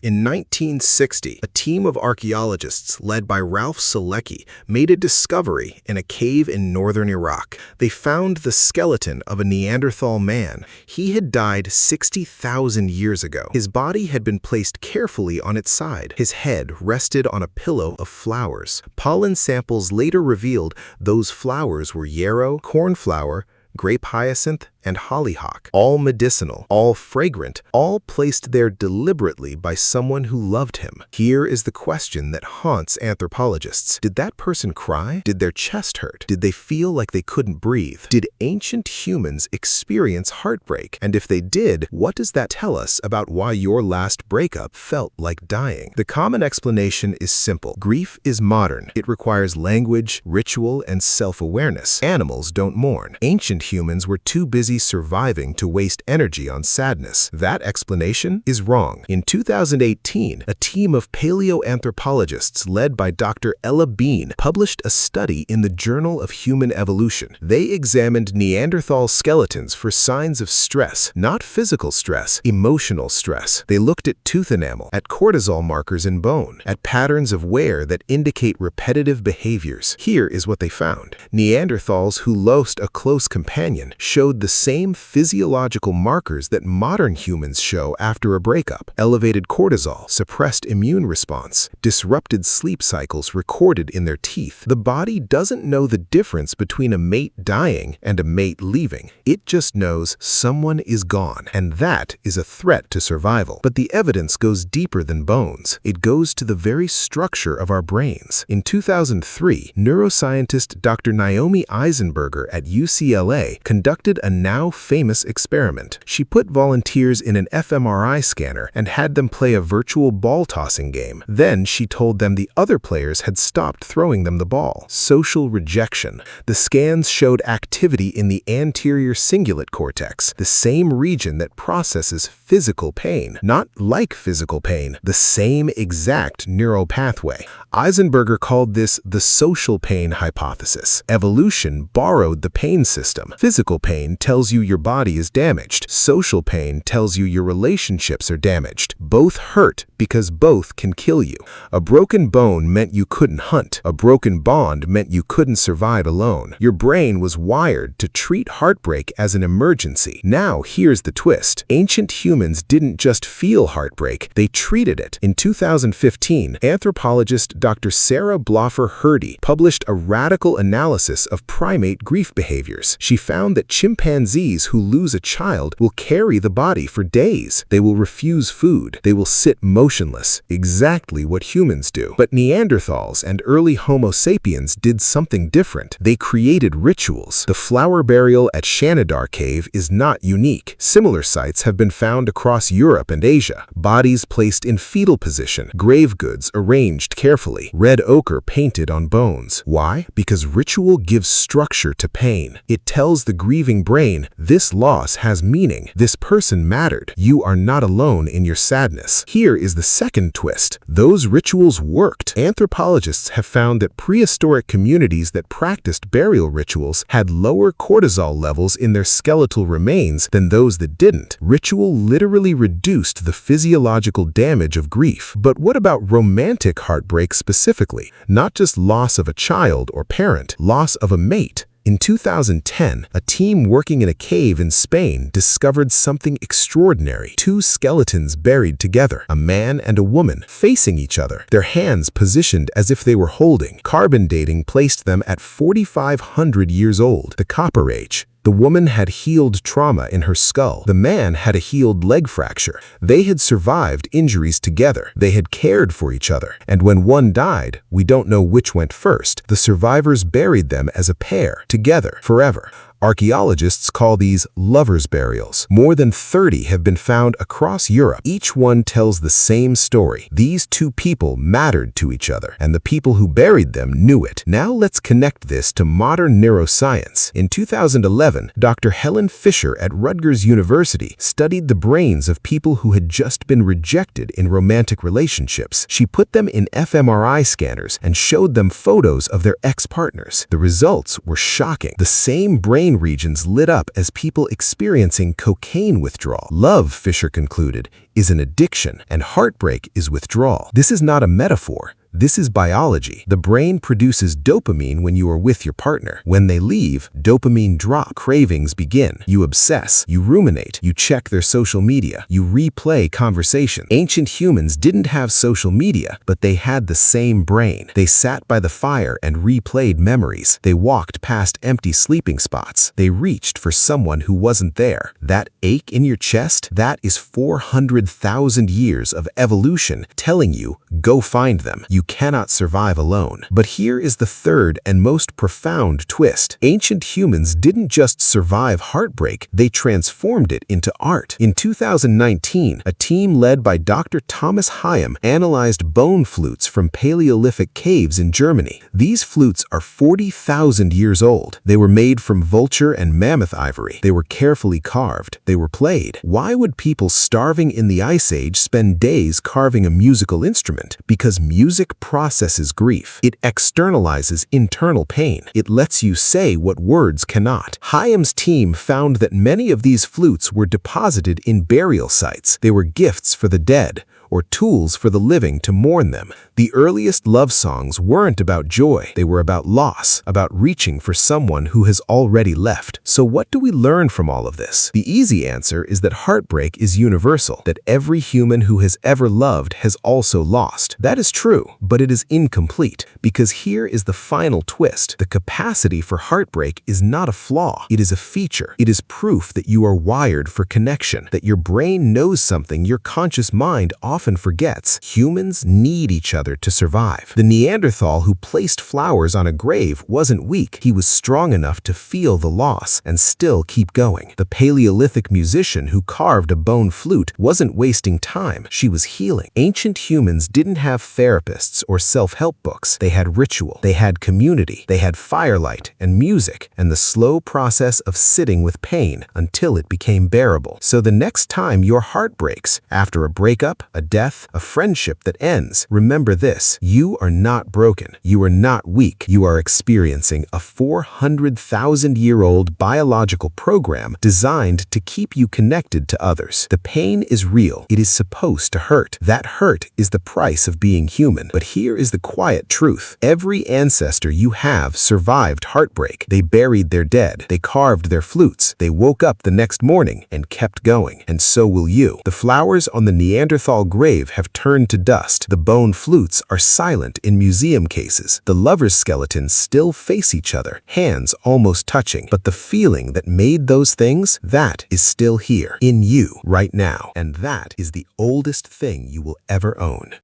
In 1960, a team of archaeologists led by Ralph Selecki made a discovery in a cave in northern Iraq. They found the skeleton of a Neanderthal man. He had died 60,000 years ago. His body had been placed carefully on its side. His head rested on a pillow of flowers. Pollen samples later revealed those flowers were yarrow, cornflower, grape hyacinth, and hollyhock, all medicinal, all fragrant, all placed there deliberately by someone who loved him. Here is the question that haunts anthropologists. Did that person cry? Did their chest hurt? Did they feel like they couldn't breathe? Did ancient humans experience heartbreak? And if they did, what does that tell us about why your last breakup felt like dying? The common explanation is simple. Grief is modern. It requires language, ritual, and self-awareness. Animals don't mourn. Ancient humans were too busy surviving to waste energy on sadness. That explanation is wrong. In 2018, a team of paleoanthropologists led by Dr. Ella Bean published a study in the Journal of Human Evolution. They examined Neanderthal skeletons for signs of stress, not physical stress, emotional stress. They looked at tooth enamel, at cortisol markers in bone, at patterns of wear that indicate repetitive behaviors. Here is what they found. Neanderthals who lost a close companion showed the same physiological markers that modern humans show after a breakup. Elevated cortisol, suppressed immune response, disrupted sleep cycles recorded in their teeth. The body doesn't know the difference between a mate dying and a mate leaving. It just knows someone is gone, and that is a threat to survival. But the evidence goes deeper than bones. It goes to the very structure of our brains. In 2003, neuroscientist Dr. Naomi Eisenberger at UCLA conducted a now famous experiment. She put volunteers in an fMRI scanner and had them play a virtual ball-tossing game. Then she told them the other players had stopped throwing them the ball. Social rejection. The scans showed activity in the anterior cingulate cortex, the same region that processes physical pain. Not like physical pain, the same exact neural pathway. Eisenberger called this the social pain hypothesis. Evolution borrowed the pain system. Physical pain tells you your body is damaged. Social pain tells you your relationships are damaged. Both hurt because both can kill you. A broken bone meant you couldn't hunt. A broken bond meant you couldn't survive alone. Your brain was wired to treat heartbreak as an emergency. Now here's the twist. Ancient humans didn't just feel heartbreak, they treated it. In 2015, anthropologist Dr. Sarah Bloffer-Hurdy published a radical analysis of primate grief behaviors. She found that chimpanzees who lose a child will carry the body for days. They will refuse food. They will sit motionless, exactly what humans do. But Neanderthals and early Homo sapiens did something different. They created rituals. The flower burial at Shanidar Cave is not unique. Similar sites have been found across Europe and Asia. Bodies placed in fetal position, grave goods arranged carefully, red ochre painted on bones. Why? Because ritual gives structure to pain. It tells the grieving brain, this loss has meaning. This person mattered. You are not alone in your sadness. Here is the second twist. Those rituals worked. Anthropologists have found that prehistoric communities that practiced burial rituals had lower cortisol levels in their skeletal remains than those that didn't. Ritual literally reduced the physiological damage of grief. But what about romantic heartbreak specifically? Not just loss of a child or parent, loss of a mate. In 2010, a team working in a cave in Spain discovered something extraordinary. Two skeletons buried together, a man and a woman, facing each other, their hands positioned as if they were holding. Carbon dating placed them at 4,500 years old, the Copper Age. The woman had healed trauma in her skull. The man had a healed leg fracture. They had survived injuries together. They had cared for each other. And when one died, we don't know which went first. The survivors buried them as a pair, together, forever. Archaeologists call these lovers' burials. More than 30 have been found across Europe. Each one tells the same story. These two people mattered to each other, and the people who buried them knew it. Now let's connect this to modern neuroscience. In 2011, Dr. Helen Fisher at Rutgers University studied the brains of people who had just been rejected in romantic relationships. She put them in fMRI scanners and showed them photos of their ex-partners. The results were shocking. The same brain brain regions lit up as people experiencing cocaine withdrawal. Love, Fisher concluded, is an addiction, and heartbreak is withdrawal. This is not a metaphor. This is biology. The brain produces dopamine when you are with your partner. When they leave, dopamine drops. Cravings begin. You obsess. You ruminate. You check their social media. You replay conversations. Ancient humans didn't have social media, but they had the same brain. They sat by the fire and replayed memories. They walked past empty sleeping spots. They reached for someone who wasn't there. That ache in your chest, that is 400,000 years of evolution telling you, go find them. You cannot survive alone. But here is the third and most profound twist. Ancient humans didn't just survive heartbreak, they transformed it into art. In 2019, a team led by Dr. Thomas Hyam analyzed bone flutes from Paleolithic caves in Germany. These flutes are 40,000 years old. They were made from vulture and mammoth ivory. They were carefully carved. They were played. Why would people starving in the Ice Age spend days carving a musical instrument? Because music processes grief. It externalizes internal pain. It lets you say what words cannot. Hyam's team found that many of these flutes were deposited in burial sites. They were gifts for the dead, or tools for the living to mourn them. The earliest love songs weren't about joy. They were about loss, about reaching for someone who has already left. So what do we learn from all of this? The easy answer is that heartbreak is universal, that every human who has ever loved has also lost. That is true, but it is incomplete, because here is the final twist. The capacity for heartbreak is not a flaw. It is a feature. It is proof that you are wired for connection, that your brain knows something your conscious mind often forgets. Humans need each other to survive. The Neanderthal who placed flowers on a grave wasn't weak. He was strong enough to feel the loss and still keep going. The Paleolithic musician who carved a bone flute wasn't wasting time. She was healing. Ancient humans didn't have therapists or self-help books. They had ritual. They had community. They had firelight and music and the slow process of sitting with pain until it became bearable. So the next time your heart breaks, after a breakup, a death, a friendship that ends, remember this: you are not broken. You are not weak. You are experiencing a 400,000-year-old biological program designed to keep you connected to others. The pain is real. It is supposed to hurt. That hurt is the price of being human. But here is the quiet truth. Every ancestor you have survived heartbreak. They buried their dead. They carved their flutes. They woke up the next morning and kept going. And so will you. The flowers on the Neanderthal grave have turned to dust. The bone flutes are silent in museum cases. The lovers' skeletons still face each other, hands almost touching. But the feeling that made those things, that is still here, in you, right now. And that is the oldest thing you will ever own.